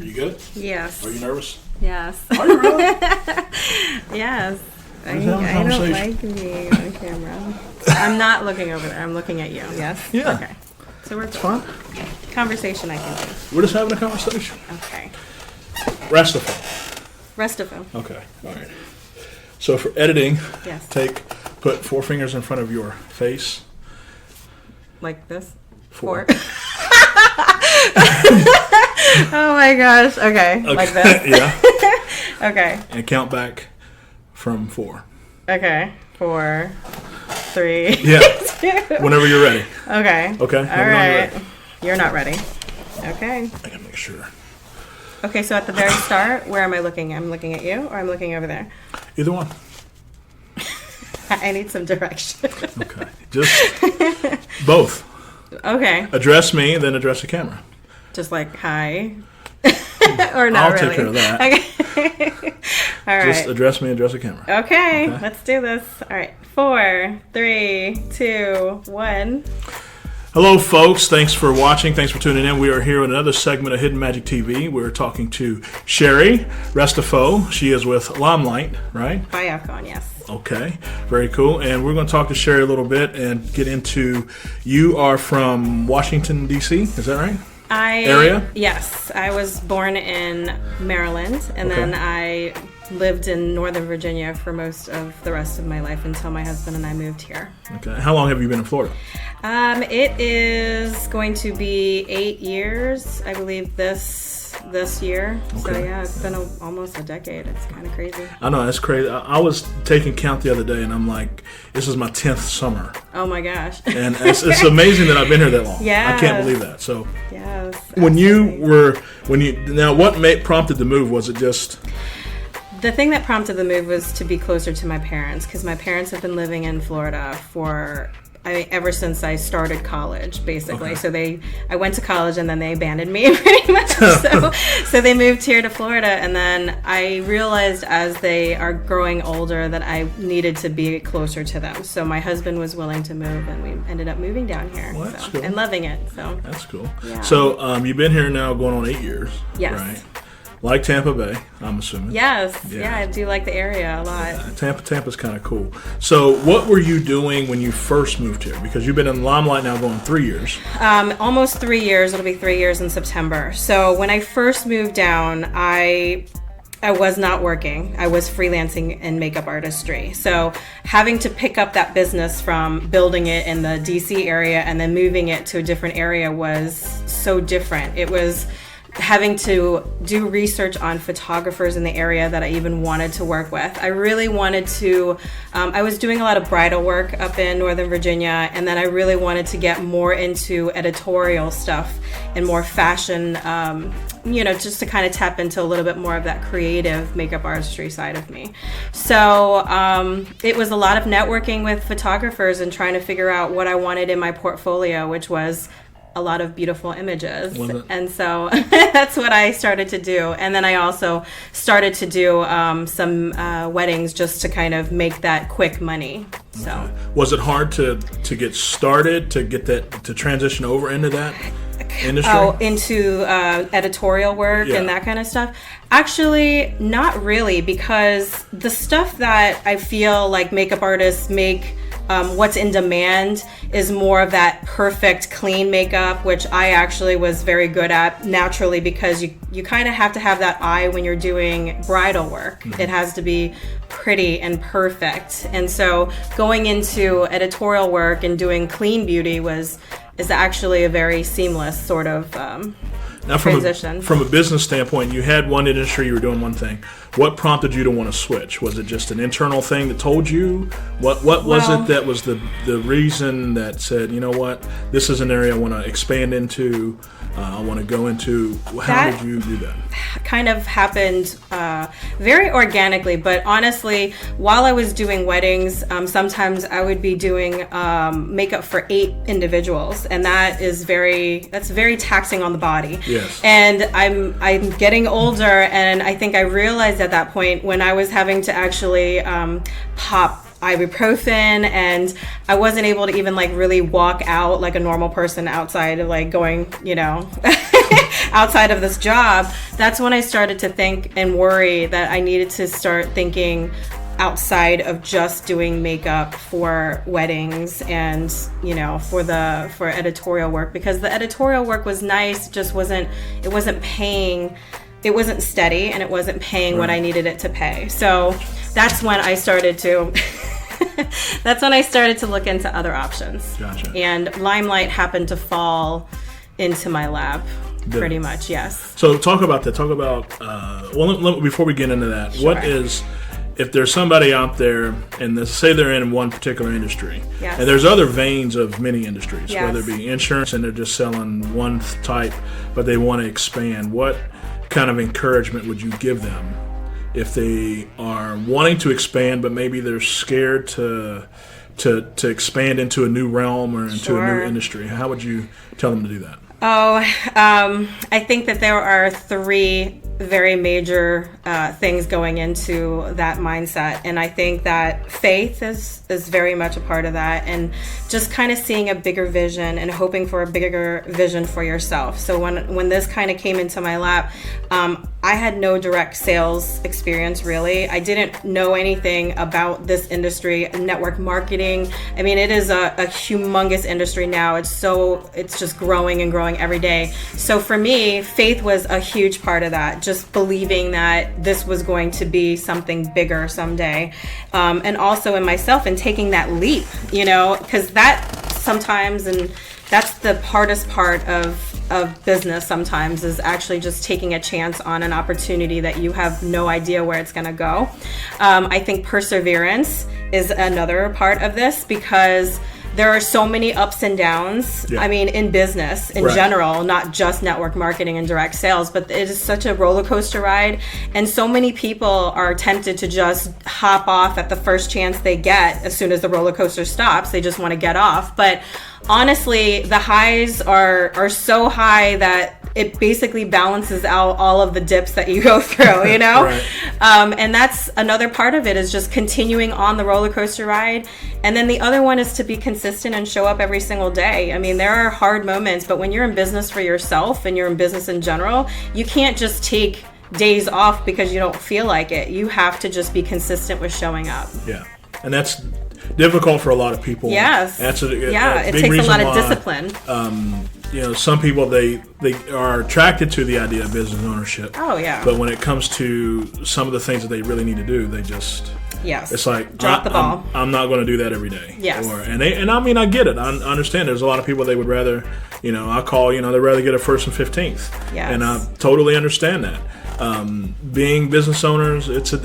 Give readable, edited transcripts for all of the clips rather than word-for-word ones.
Are you good? Yes. Are you nervous? Yes. Are you really? Yes. I conversation. don't like being on camera. I'm not looking over there. I'm looking at you. Yes? Yeah. Okay. So we're It's fun. Conversation I can do. We're just having a conversation. Okay. Restifo. Restifo. Okay. All right. So for editing, Yes. put 4 fingers in front of your face. Like this? 4. Oh my gosh. Okay. Like this? Yeah. Okay. And count back from 4. Okay. 4, 3. Yeah. 2. Whenever you're ready. Okay. Okay. All right. You're not ready. Okay. I gotta make sure. Okay, so at the very start, where am I looking? I'm looking at you, or I'm looking over there? Either one. I need some direction. Okay. Just both. Okay. Address me, then address the camera. Just like, hi. Or not I'll really. take care of that. Okay. All right. Just address me, address the camera. Okay, let's do this. All right. 4, 3, 2, 1. Hello, folks. Thanks for watching. Thanks for tuning in. We are here with another segment of Hidden Magic TV. We're talking to Sherry Restifo. She is with Limelight, right? Biocon, yes. Okay, very cool. And we're going to talk to Sherry a little bit and get into, you are from Washington, D.C., is that right? Area? Yes. I was born in Maryland, and then I lived in Northern Virginia for most of the rest of my life until my husband and I moved here. Okay. How long have you been in Florida? It is going to be 8 years, I believe, this year. Okay. So yeah, it's been almost a decade. It's kind of crazy. I know, it's crazy. I was taking count the other day, and I'm like, this is my 10th summer. Oh my gosh. And it's amazing that I've been here that long. Yeah. I can't believe that. So yes. What prompted the move? Was it just... The thing that prompted the move was to be closer to my parents, because my parents have been living in Florida ever since I started college, basically. Okay. So I went to college and then they abandoned me pretty much. So they moved here to Florida, and then I realized as they are growing older that I needed to be closer to them. So my husband was willing to move, and we ended up moving down here. Well, that's cool. And loving it. So that's cool. Yeah. So you've been here now going on 8 years. Yes. Right? Like Tampa Bay, I'm assuming. Yes. Yeah, I do like the area a lot. Tampa's kind of cool. So what were you doing when you first moved here? Because you've been in Limelight now going 3 years. Almost 3 years. It'll be 3 years in September. So when I first moved down, I was not working. I was freelancing in makeup artistry. So having to pick up that business from building it in the DC area and then moving it to a different area was so different. It was having to do research on photographers in the area that I even wanted to work with. I really wanted to, I was doing a lot of bridal work up in Northern Virginia, and then I really wanted to get more into editorial stuff and more fashion, just to kind of tap into a little bit more of that creative makeup artistry side of me. So it was a lot of networking with photographers and trying to figure out what I wanted in my portfolio, which was a lot of beautiful images. And so that's what I started to do. And then I also started to do some weddings just to kind of make that quick money. So was it hard to get started, to get that, to transition over into that industry? Oh, into editorial work and that kind of stuff? Actually, not really, because the stuff that I feel like makeup artists make, what's in demand is more of that perfect clean makeup, which I actually was very good at naturally, because you kind of have to have that eye when you're doing bridal work. It has to be pretty and perfect. And so going into editorial work and doing clean beauty is actually a very seamless sort of now, transition. From a business standpoint, you had one industry, you were doing one thing. What prompted you to want to switch? Was it just an internal thing that told you? What was it that was the reason that said, you know what, this is an area I want to expand into, I want to go into? How did you do that? Kind of happened very organically, but honestly, while I was doing weddings, sometimes I would be doing makeup for 8 individuals, and that's very taxing on the body. Yes. And I'm getting older, and I think I realized at that point when I was having to actually pop ibuprofen, and I wasn't able to even like really walk out like a normal person outside of like going, outside of this job, that's when I started to think and worry that I needed to start thinking outside of just doing makeup for weddings and, you know, for editorial work, because the editorial work was nice, just wasn't paying. It wasn't steady, and it wasn't paying what I needed it to pay. So that's when I started to look into other options. Gotcha. And Limelight happened to fall into my lap. Pretty much, yes. So talk about that. Before we get into that, Sure. what is, if there's somebody out there and say they're in one particular industry, yes. and there's other veins of many industries, yes. whether it be insurance and they're just selling one type, but they want to expand, what kind of encouragement would you give them if they are wanting to expand, but maybe they're scared to expand into a new realm or into a new industry? How would you tell them to do that? I think that there are 3 very major things going into that mindset, and I think that faith is very much a part of that, and just kind of seeing a bigger vision and hoping for a bigger vision for yourself. So when this kind of came into my lap, I had no direct sales experience, really. I didn't know anything about this industry, network marketing. I mean, it is a humongous industry now. It's just growing and growing every day. So for me, faith was a huge part of that, just believing that this was going to be something bigger someday. And also in myself, and taking that leap, you know, because that sometimes, and that's the hardest part of business sometimes, is actually just taking a chance on an opportunity that you have no idea where it's going to go. I think perseverance is another part of this, because there are so many ups and downs. Yeah. I mean, in business in general, not just network marketing and direct sales, but it is such a roller coaster ride. And so many people are tempted to just hop off at the first chance they get. As soon as the roller coaster stops, they just want to get off. But honestly, the highs are so high that it basically balances out all of the dips that you go through, you know? Right. And that's another part of it, is just continuing on the roller coaster ride. And then the other one is to be consistent and show up every single day. I mean, there are hard moments, but when you're in business for yourself and you're in business in general, you can't just take days off because you don't feel like it. You have to just be consistent with showing up. Yeah. And that's difficult for a lot of people. Yes. It takes a lot of discipline. You know, some people, they are attracted to the idea of business ownership. Oh, yeah. But when it comes to some of the things that they really need to do, they just... Yes. It's like, drop the ball. I'm not going to do that every day. Yes. And I mean, I get it. I understand there's a lot of people they would rather, you know, they'd rather get a 1st and 15th. Yes. And I totally understand that. Being business owners, it's a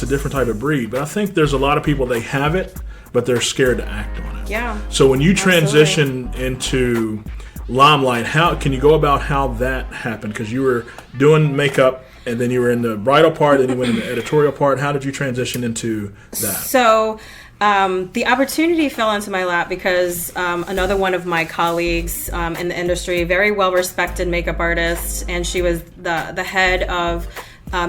different type of breed. But I think there's a lot of people, they have it, but they're scared to act on it. Yeah. So when you transition into Limelight, how can you go about how that happened? Because you were doing makeup, and then you were in the bridal part, then you went in the editorial part. How did you transition into that? So the opportunity fell into my lap because another one of my colleagues in the industry, very well-respected makeup artist, and she was the head of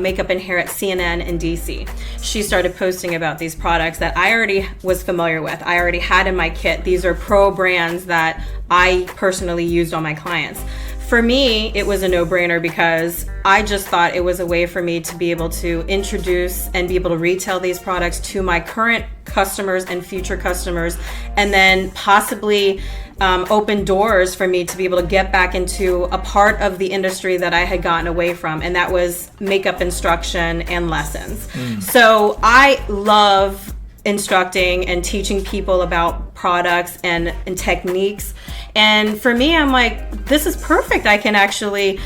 makeup and hair at CNN in DC. She started posting about these products that I already was familiar with. I already had in my kit. These are pro brands that I personally used on my clients. For me, it was a no-brainer because I just thought it was a way for me to be able to introduce and be able to retail these products to my current customers and future customers, and then possibly open doors for me to be able to get back into a part of the industry that I had gotten away from, and that was makeup instruction and lessons. So I love instructing and teaching people about products and techniques. And for me, I'm like, this is perfect. I can actually,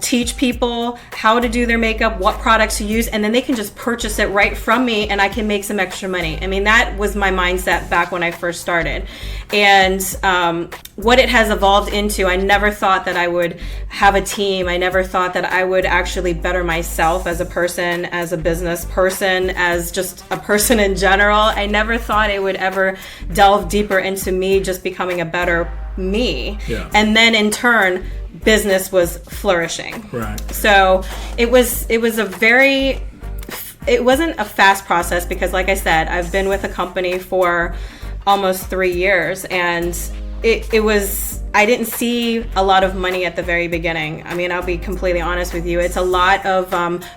teach people how to do their makeup, what products to use, and then they can just purchase it right from me and I can make some extra money. I mean, that was my mindset back when I first started. And what it has evolved into, I never thought that I would have a team. I never thought that I would actually better myself as a person, as a business person, as just a person in general. I never thought it would ever delve deeper into me just becoming a better me. Yeah. And then in turn, business was flourishing. Right. So it wasn't a fast process because, like I said, I've been with a company for almost 3 years, and it was, I didn't see a lot of money at the very beginning. I mean, I'll be completely honest with you. It's a lot of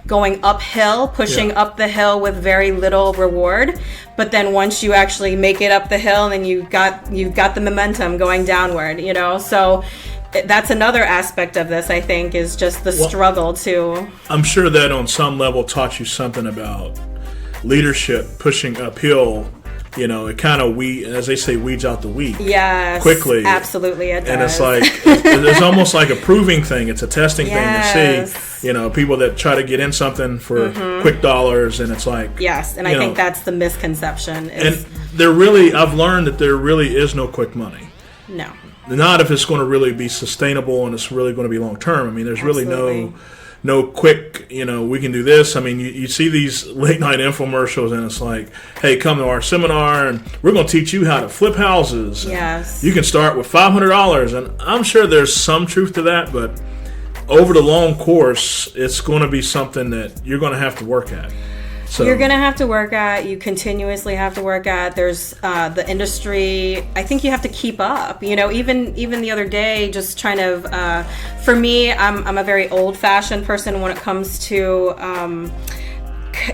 going uphill, pushing up the hill with very little reward. But then once you actually make it up the hill, then you've got the momentum going downward, you know? So that's another aspect of this, I think, is just the struggle to... I'm sure that on some level taught you something about leadership, pushing uphill. You know, it kind of, as they say, weeds out the wheat. Yes, quickly. Absolutely, it does. And it's like, it's almost like a proving thing. It's a testing thing to see. You know, people that try to get in something for quick dollars, and it's like... Yes, and I think that's the misconception. And I've learned that there really is no quick money. No. Not if it's going to really be sustainable and it's really going to be long term. I mean, there's really no quick, you know, we can do this. I mean, you see these late night infomercials and it's like, hey, come to our seminar and we're going to teach you how to flip houses. Yes. You can start with $500. And I'm sure there's some truth to that, but over the long course, it's going to be something that you're going to have to work at. So you're going to have to work at, you continuously have to work at. There's the industry, I think you have to keep up. You know, even the other day, just trying to, for me, I'm a very old-fashioned person when it comes to,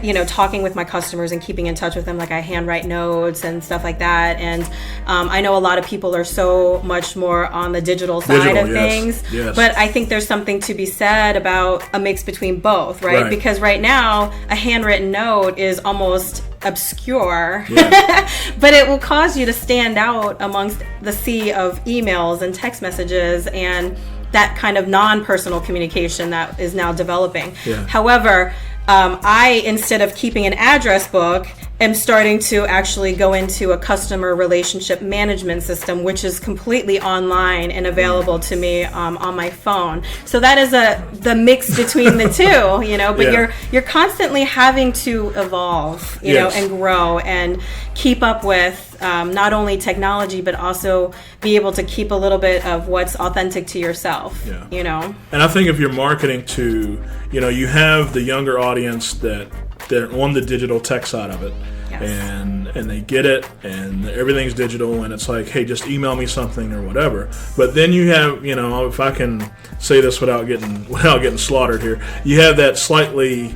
you know, talking with my customers and keeping in touch with them. Like I handwrite notes and stuff like that. And I know a lot of people are so much more on the digital side of things. Yes. But I think there's something to be said about a mix between both, right? Because right now, a handwritten note is almost obscure, but it will cause you to stand out amongst the sea of emails and text messages and that kind of non-personal communication that is now developing. However, I, instead of keeping an address book, am starting to actually go into a customer relationship management system, which is completely online and available to me on my phone. So that is the mix between the two, you know. But you're constantly having to evolve, you know, and grow and keep up with not only technology, but also be able to keep a little bit of what's authentic to yourself, you know. And I think if you're marketing to, you know, you have the younger audience that they're on the digital tech side of it, and they get it, and everything's digital, and it's like, hey, just email me something or whatever. But then you have, you know, if I can say this without getting slaughtered here, you have that slightly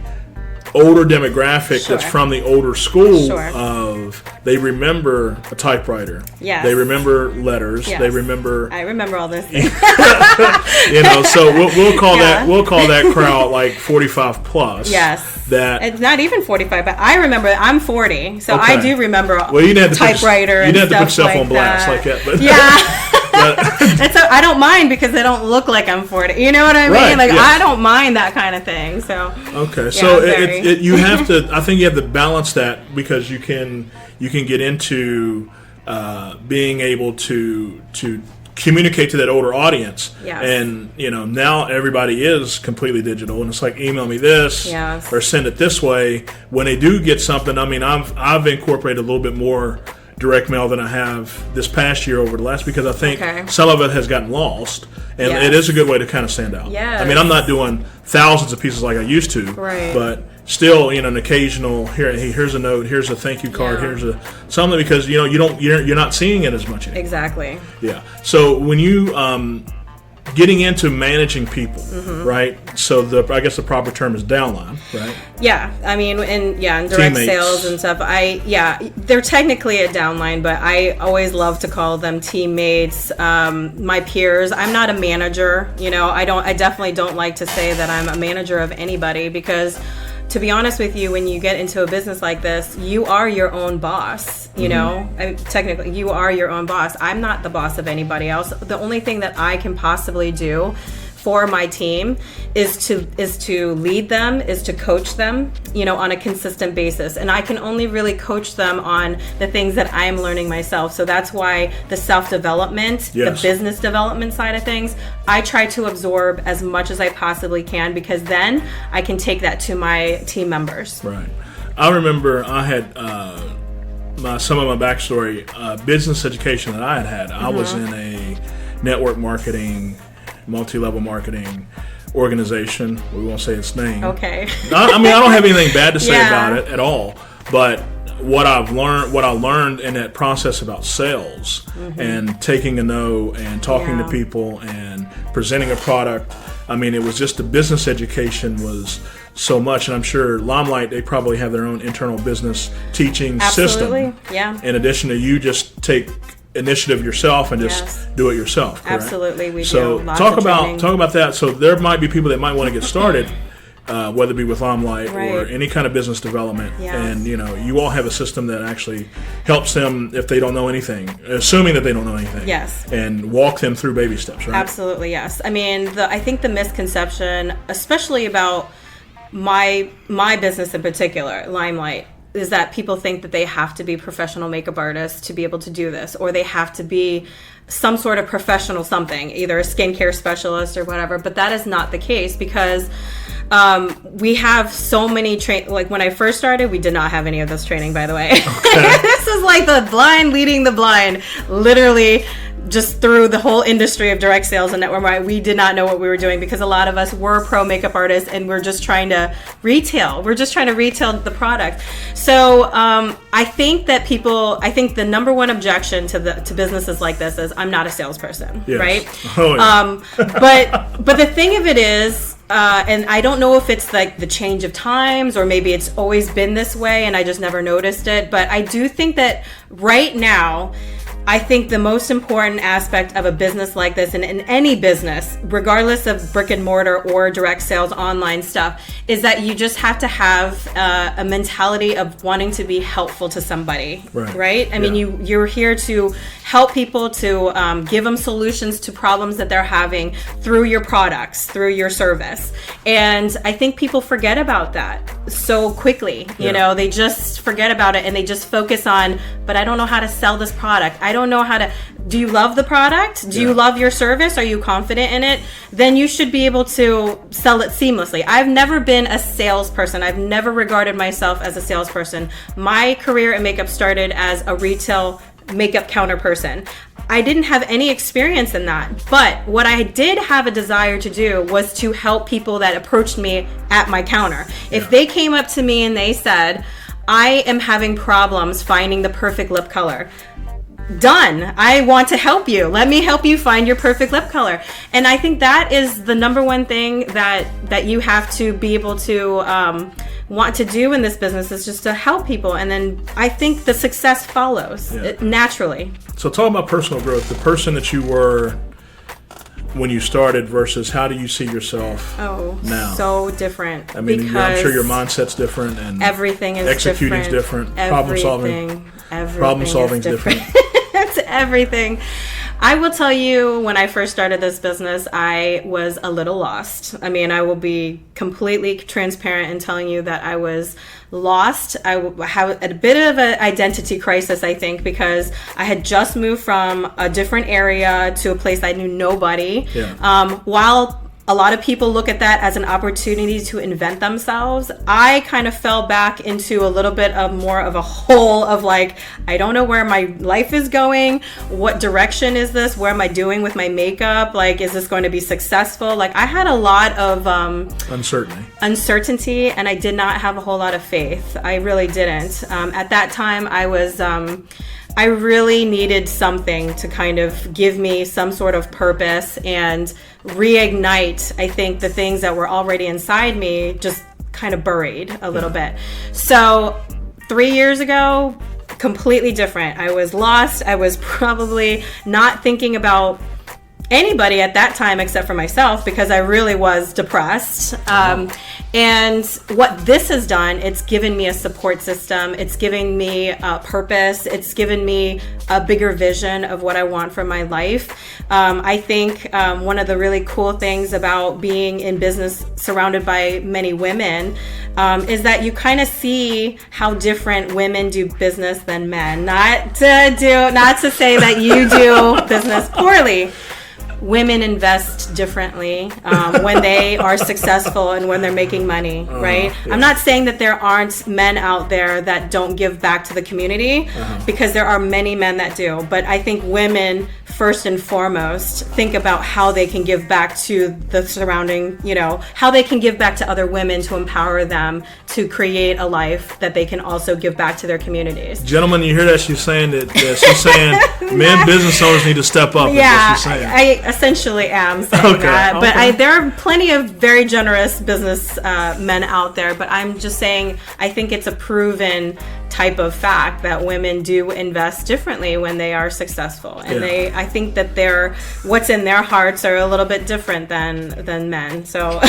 older demographic that's from the older school of they remember a typewriter. Yes. They remember letters. Yes. They remember. I remember all this. You know, so we'll call that crowd like 45 plus. Yes. That it's not even 45, but I remember. I'm 40, so I do remember. Well, you didn't have to typewriter. You didn't have to put yourself on blast like that, but I don't mind because I don't look like I'm 40. You know what I mean? I don't mind that kind of thing. So so you have to. I think you have to balance that because you can get into being able to communicate to that older audience. Yes. And you know, now everybody is completely digital, and it's like email me this or send it this way. When they do get something, I mean, I've incorporated a little bit more direct mail than I have this past year over the last, because I think some of it has gotten lost, and it is a good way to kind of stand out. Yes. I mean, I'm not doing thousands of pieces like I used to, but still, you know, an occasional here's a note, here's a thank you card, here's something, because you know you're not seeing it as much anymore. Exactly. Yeah. So when you getting into managing people, right? So I guess the proper term is downline, right? Yeah, I mean, in direct Teammates. sales and stuff. They're technically a downline, but I always love to call them teammates, my peers. I'm not a manager, you know. I definitely don't like to say that I'm a manager of anybody, because to be honest with you, when you get into a business like this, you are your own boss, you know. Technically, you are your own boss. I'm not the boss of anybody else. The only thing that I can possibly do for my team is to lead them, is to coach them, you know, on a consistent basis. And I can only really coach them on the things that I'm learning myself. So that's why the self-development, the business development side of things, I try to absorb as much as I possibly can, because then I can take that to my team members. Right. I remember I had some of my backstory, business education that I had. I was in a network marketing, multi-level marketing organization. We won't say its name. Okay. I mean, I don't have anything bad to say about it at all. But what I learned in that process about sales and taking a no and talking to people and presenting a product. I mean, it was just the business education was so much, and I'm sure Limelight, they probably have their own internal business teaching system. Yeah. In addition to you just take initiative yourself and just do it yourself. Correct? Absolutely, we so do. Lots talk of about training. talk about that. So there might be people that might want to get started. Whether it be with Limelight or any kind of business development. And, you all have a system that actually helps them if they don't know anything, assuming that they don't know anything. Yes. And walk them through baby steps, right? Absolutely, yes. I mean, I think the misconception, especially about my business in particular, Limelight, is that people think that they have to be professional makeup artists to be able to do this, or they have to be some sort of professional something, either a skincare specialist or whatever. But that is not the case, because we have so many like when I first started, we did not have any of this training, by the way. Okay. This is like the blind leading the blind, literally. Just through the whole industry of direct sales and network marketing, we did not know what we were doing, because a lot of us were pro makeup artists and we're just trying to retail. We're just trying to retail the product. So I think the number one objection to businesses like this is I'm not a salesperson, right? Oh, yeah. But the thing of it is, and I don't know if it's like the change of times, or maybe it's always been this way and I just never noticed it. But I do think that right now, I think the most important aspect of a business like this, and in any business, regardless of brick and mortar or direct sales online stuff, is that you just have to have a mentality of wanting to be helpful to somebody, right? I mean, you're here to help people, to give them solutions to problems that they're having through your products, through your service. And I think people forget about that so quickly. You know, they just forget about it and they just focus on, but I don't know how to sell this product. I don't know how to. Do you love the product? Do you love your service? Are you confident in it? Then you should be able to sell it seamlessly. I've never been a salesperson. I've never regarded myself as a salesperson. My career in makeup started as a retail makeup counter person. I didn't have any experience in that, but what I did have a desire to do was to help people that approached me at my counter. If they came up to me and they said, I am having problems finding the perfect lip color. Done. I want to help you. Let me help you find your perfect lip color. And I think that is the number one thing that you have to be able to want to do in this business, is just to help people. And then I think the success follows naturally. So talk about personal growth, the person that you were when you started versus how do you see yourself now? So different. I mean, I'm sure your mindset's different and everything is executing's different. Problem solving is different. That's everything. I will tell you, when I first started this business, I was a little lost. I mean, I will be completely transparent in telling you that I was lost. I had a bit of an identity crisis, I think, because I had just moved from a different area to a place I knew nobody. While a lot of people look at that as an opportunity to invent themselves, I kind of fell back into a little bit of more of a hole of like, I don't know where my life is going. What direction is this? Where am I doing with my makeup? Like, is this going to be successful? Like, I had a lot of uncertainty, and I did not have a whole lot of faith. I really didn't. At that time, I really needed something to kind of give me some sort of purpose and reignite, I think, the things that were already inside me, just kind of buried a little bit. So 3 years ago, completely different. I was lost. I was probably not thinking about anybody at that time except for myself, because I really was depressed. And what this has done, it's given me a support system. It's given me a purpose. It's given me a bigger vision of what I want for my life. I think one of the really cool things about being in business surrounded by many women is that you kind of see how different women do business than men. Not to say that you do business poorly, women invest differently when they are successful and when they're making money, right? Yeah. I'm not saying that there aren't men out there that don't give back to the community, because there are many men that do. But I think women, first and foremost, think about how they can give back to the surrounding, how they can give back to other women to empower them to create a life that they can also give back to their communities. Gentlemen, you hear that? She's saying that she's saying men business owners need to step up. Yeah, is what she's saying. I essentially am saying that. But there are plenty of very generous business men out there. But I'm just saying, I think it's a proven type of fact that women do invest differently when they are successful, and I think that what's in their hearts are a little bit different than men. So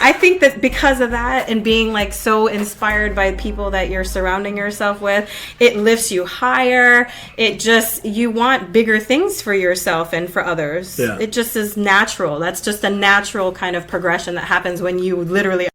I think that because of that, and being like so inspired by people that you're surrounding yourself with, it lifts you higher. You want bigger things for yourself and for others. It just is natural. That's just a natural kind of progression that happens when you literally